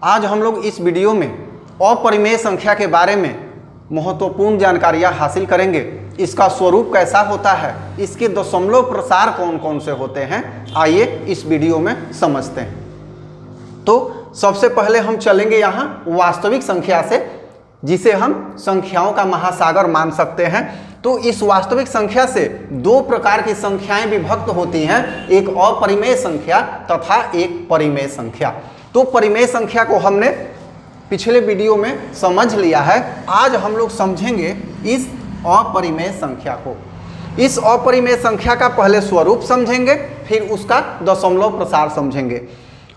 आज हम लोग इस वीडियो में अपरिमेय संख्या के बारे में महत्वपूर्ण जानकारियाँ हासिल करेंगे। इसका स्वरूप कैसा होता है, इसके दशमलव प्रसार कौन कौन से होते हैं, आइए इस वीडियो में समझते हैं। तो सबसे पहले हम चलेंगे यहाँ वास्तविक संख्या से, जिसे हम संख्याओं का महासागर मान सकते हैं। तो इस वास्तविक संख्या से दो प्रकार की संख्याएं विभक्त होती हैं, एक अपरिमेय संख्या तथा एक परिमेय संख्या। तो परिमेय संख्या को हमने पिछले वीडियो में समझ लिया है। आज हम लोग समझेंगे इस अपरिमेय संख्या को। इस अपरिमेय संख्या का पहले स्वरूप समझेंगे, फिर उसका दशमलव प्रसार समझेंगे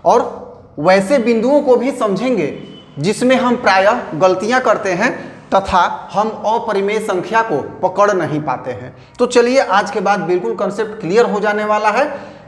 और वैसे बिंदुओं को भी समझेंगे जिसमें हम प्रायः गलतियां करते हैं तथा हम अपरिमेय संख्या को पकड़ नहीं पाते हैं। तो चलिए आज के बाद बिल्कुल कंसेप्ट क्लियर हो जाने वाला है।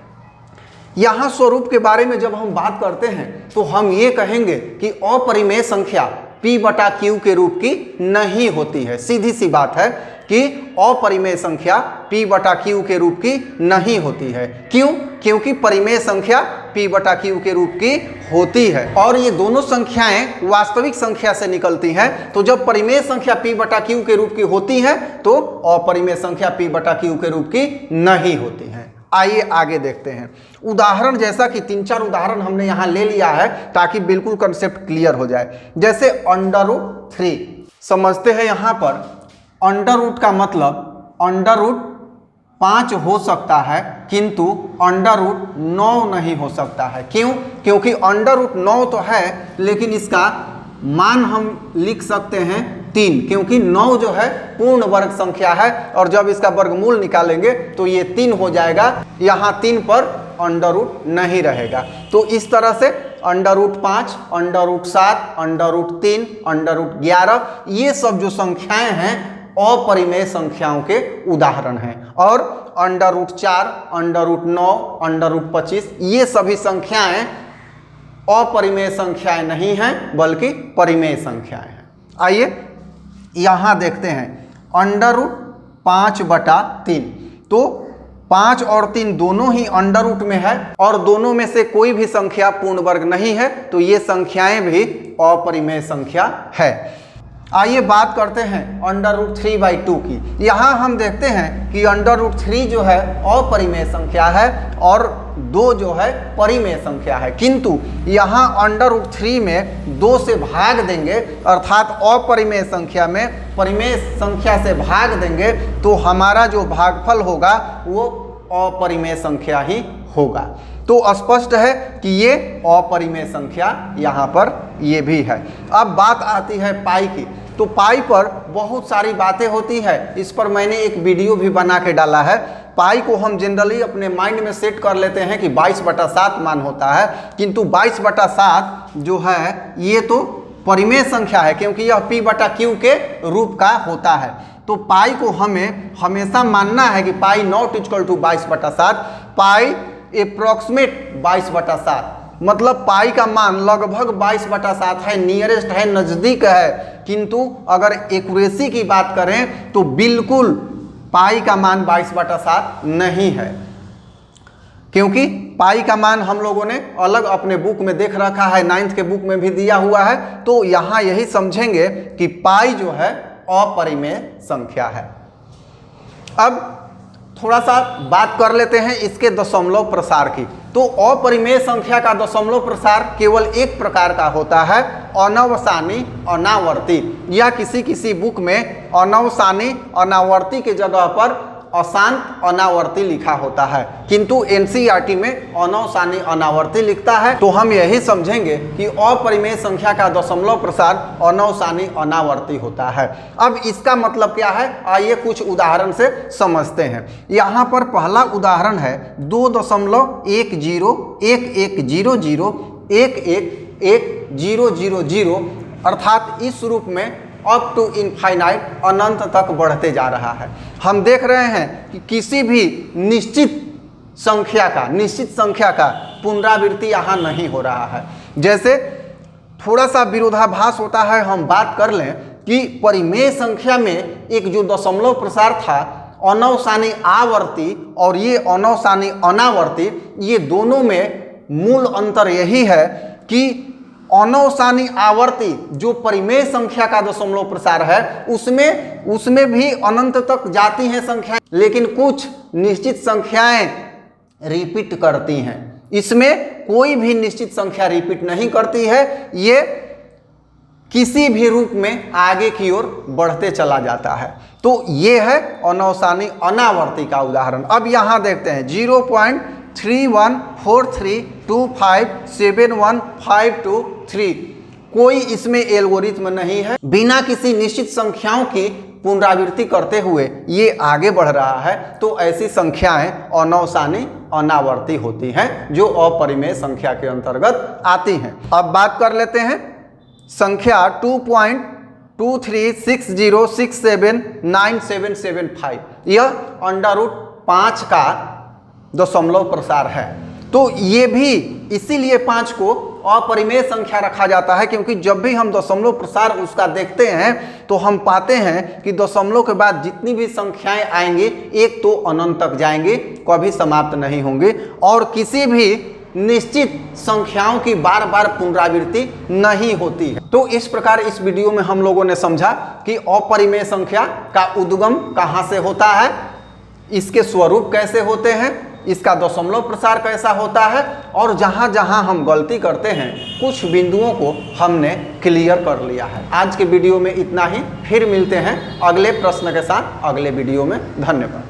यहाँ स्वरूप के बारे में जब हम बात करते हैं तो हम ये कहेंगे कि अपरिमेय संख्या P/Q के रूप की नहीं होती है। सीधी सी बात है कि अपरिमेय संख्या P/Q के रूप की नहीं होती है। क्यों? क्योंकि परिमेय संख्या P/Q के रूप की होती है और ये दोनों संख्याएं वास्तविक संख्या से निकलती हैं। तो जब परिमेय संख्या P/Q के रूप की होती है तो अपरिमेय संख्या P/Q के रूप की नहीं होती है। आइए आगे देखते हैं। उदाहरण जैसा कि 3-4 उदाहरण हमने यहाँ ले लिया है ताकि बिल्कुल कंसेप्ट क्लियर हो जाए। जैसे √3 समझते हैं। यहाँ पर अंडर का मतलब √5 हो सकता है किंतु √9 नहीं हो सकता है। क्यों? क्योंकि √9 तो है लेकिन इसका मान हम लिख सकते हैं 3, क्योंकि 9 जो है पूर्ण वर्ग संख्या है और जब इसका वर्गमूल निकालेंगे तो ये 3 हो जाएगा। यहाँ 3 पर √ नहीं रहेगा। तो इस तरह से √5, √7, √3, √11 ये सब जो संख्याएं हैं अपरिमेय संख्याओं के उदाहरण हैं। और √4, √9, √25 ये सभी संख्याएं अपरिमेय संख्याएं नहीं हैं बल्कि परिमेय संख्याएं हैं। आइए यहाँ देखते हैं √5/3। तो 5 और 3 दोनों ही √ में है और दोनों में से कोई भी संख्या पूर्ण वर्ग नहीं है, तो ये संख्याएं भी अपरिमेय संख्या है। आइए बात करते हैं √3/2 की। यहाँ हम देखते हैं कि √3 जो है अपरिमेय संख्या है और 2 जो है परिमेय संख्या है, किंतु यहाँ √3 में 2 से भाग देंगे अर्थात अपरिमेय संख्या में परिमेय संख्या से भाग देंगे तो हमारा जो भागफल होगा वो अपरिमेय संख्या ही होगा। तो स्पष्ट है कि ये अपरिमेय संख्या यहाँ पर ये भी है। अब बात आती है पाई की। तो पाई पर बहुत सारी बातें होती है, इस पर मैंने एक वीडियो भी बना के डाला है। पाई को हम जनरली अपने माइंड में सेट कर लेते हैं कि 22/7 मान होता है, किंतु 22/7 जो है ये तो परिमेय संख्या है क्योंकि यह P/Q के रूप का होता है। तो पाई को हमें हमेशा मानना है कि pi not equal to 22/7, pi approximate 22/7, मतलब पाई का मान लगभग 22/7 है, नियरेस्ट है, नज़दीक है। किंतु अगर एक्यूरेसी की बात करें तो बिल्कुल पाई का मान 22/7 नहीं है, क्योंकि पाई का मान हम लोगों ने अलग अपने बुक में देख रखा है, 9th के बुक में भी दिया हुआ है। तो यहाँ यही समझेंगे कि पाई जो है अपरिमेय संख्या है। अब थोड़ा सा बात कर लेते हैं इसके दशमलव प्रसार की। तो अपरिमेय संख्या का दशमलव प्रसार केवल एक प्रकार का होता है, अनवसानी अनावर्ती, या किसी बुक में अनवसानी अनावर्ती के जगह पर अशांत अनावर्ती लिखा होता है, किंतु NCERT में अनवसानी अनावर्ती लिखता है। तो हम यही समझेंगे कि अपरिमेय संख्या का दशमलव प्रसार अनवसानी अनावर्ती होता है। अब इसका मतलब क्या है, आइए कुछ उदाहरण से समझते हैं। यहाँ पर पहला उदाहरण है 2.101100111000 अर्थात इस रूप में अप टू इनफाइनाइट अनंत तक बढ़ते जा रहा है। हम देख रहे हैं कि किसी भी निश्चित संख्या का पुनरावृत्ति यहाँ नहीं हो रहा है। जैसे थोड़ा सा विरोधाभास होता है, हम बात कर लें कि परिमेय संख्या में एक जो दशमलव प्रसार था अनवसानी आवर्ती और ये अनवसानी अनावर्ती, ये दोनों में मूल अंतर यही है कि अनौसानी आवर्ती जो परिमेय संख्या का दशमलव प्रसार है उसमें भी अनंत तक जाती हैं संख्याएं, लेकिन कुछ निश्चित संख्याएं रिपीट करती हैं। इसमें कोई भी निश्चित संख्या रिपीट नहीं करती है, ये किसी भी रूप में आगे की ओर बढ़ते चला जाता है। तो ये है अनौसानी अनावर्ती का उदाहरण। अब यहां देखते हैं 0.3143257152 कोई इसमें एल्गोरिथ्म नहीं है। बिना किसी निश्चित संख्याओं की पुनरावृत्ति करते हुए ये आगे बढ़ रहा है, तो ऐसी संख्याएं अनौसानी अनावर्ती होती हैं जो अपरिमेय संख्या के अंतर्गत आती हैं। अब बात कर लेते हैं संख्या 2.2360679775। यह √5 का दशमलव प्रसार है। तो ये भी इसीलिए 5 को अपरिमेय संख्या रखा जाता है, क्योंकि जब भी हम दशमलव प्रसार उसका देखते हैं तो हम पाते हैं कि दशमलव के बाद जितनी भी संख्याएं आएंगी एक तो अनंत तक जाएंगी, कभी समाप्त नहीं होंगी, और किसी भी निश्चित संख्याओं की बार बार पुनरावृत्ति नहीं होती है। तो इस प्रकार इस वीडियो में हम लोगों ने समझा कि अपरिमेय संख्या का उद्गम कहाँ से होता है, इसके स्वरूप कैसे होते हैं, इसका दशमलव प्रसार कैसा होता है, और जहाँ जहाँ हम गलती करते हैं कुछ बिंदुओं को हमने क्लियर कर लिया है। आज के वीडियो में इतना ही, फिर मिलते हैं अगले प्रश्न के साथ अगले वीडियो में। धन्यवाद।